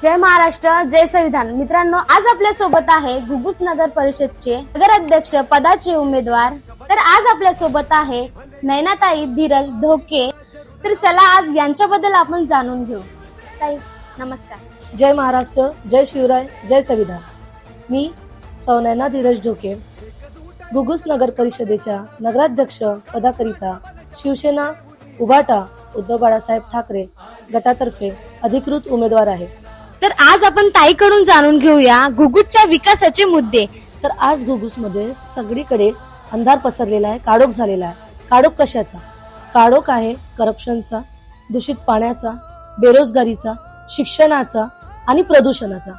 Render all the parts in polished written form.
जय महाराष्ट्र, जय संविधान. मित्रांनो, आज आपल्या सोबत आहे घुगुस नगर परिषदचे नगराध्यक्ष पदाचे उमेदवार. तर आज आपल्या सोबत आहे नयनाताई धीरज ढोके. तर चला आज यांच्याबद्दल आपण जाणून घेऊ. ताई नमस्कार. जय महाराष्ट्र, जय शिवराय, जय संविधान. मी सौ नयना धीरज ढोके घुगुस नगर परिषदेच्या नगराध्यक्ष पदाकरिता शिवसेना उभाटा उद्धव बाळासाहेब ठाकरे गटातर्फे अधिकृत उमेदवार आहे. तर आज आपण ताईकडून जाणून घेऊया घुगुसच्या विकासाचे मुद्दे. तर आज घुगुस मध्ये सगळीकडे अंधार पसरलेला आहे, काळोख झालेला आहे. काळोख कशाचा? काळोख आहे करप्शनचा, दूषित पाण्याचा, बेरोजगारीचा, शिक्षणाचा आणि प्रदूषणाचा.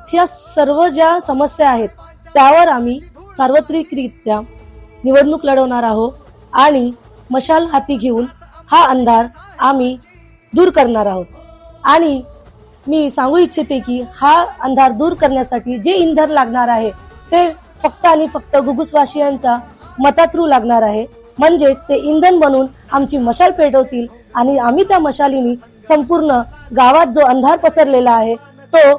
ह्या सर्व ज्या समस्या आहेत त्यावर आम्ही सार्वत्रिकरित्या निवडणूक लढवणार आहोत आणि मशाल हाती घेऊन हा अंधार आम्ही दूर करणार आहोत. आणि मी सांगू इच्छिते की हा अंधार दूर करण्यासाठी जे इंधन लागणार आहे ते फक्त आणि फक्त घुगुसवासियांचा मताथ्रू लागणार आहे. म्हणजेच ते इंधन बनून आमची मशाल पेटवतील आणि आम्ही त्या मशालीने संपूर्ण गावात जो अंधार पसरलेला आहे तो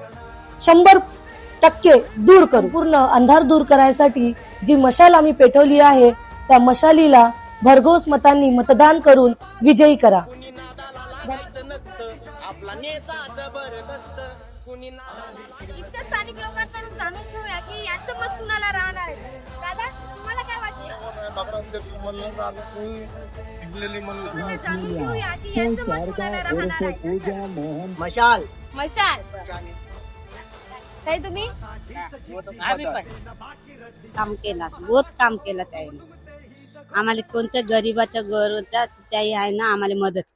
100% दूर करू. पूर्ण अंधार दूर करायसाठी जी मशाल आम्ही पेटवली आहे त्या मशालीला भरघोस मतांनी मतदान करून विजयी करा. इथच्या स्थानिक लोकांकडून जाणून घेऊया की यांचं मत कुणाला राहणार आहे. दादा, तुम्हाला काय वाटतं? जाणून घेऊया की यांचं मत कुणाला राहणार आहे. मशाल मशाल. ताई तुम्ही? काम केला, बहुत काम केलं त्याने. आम्हाला कोणत्या गरीबाच्या गरजा त्याही आहे ना आम्हाला मदत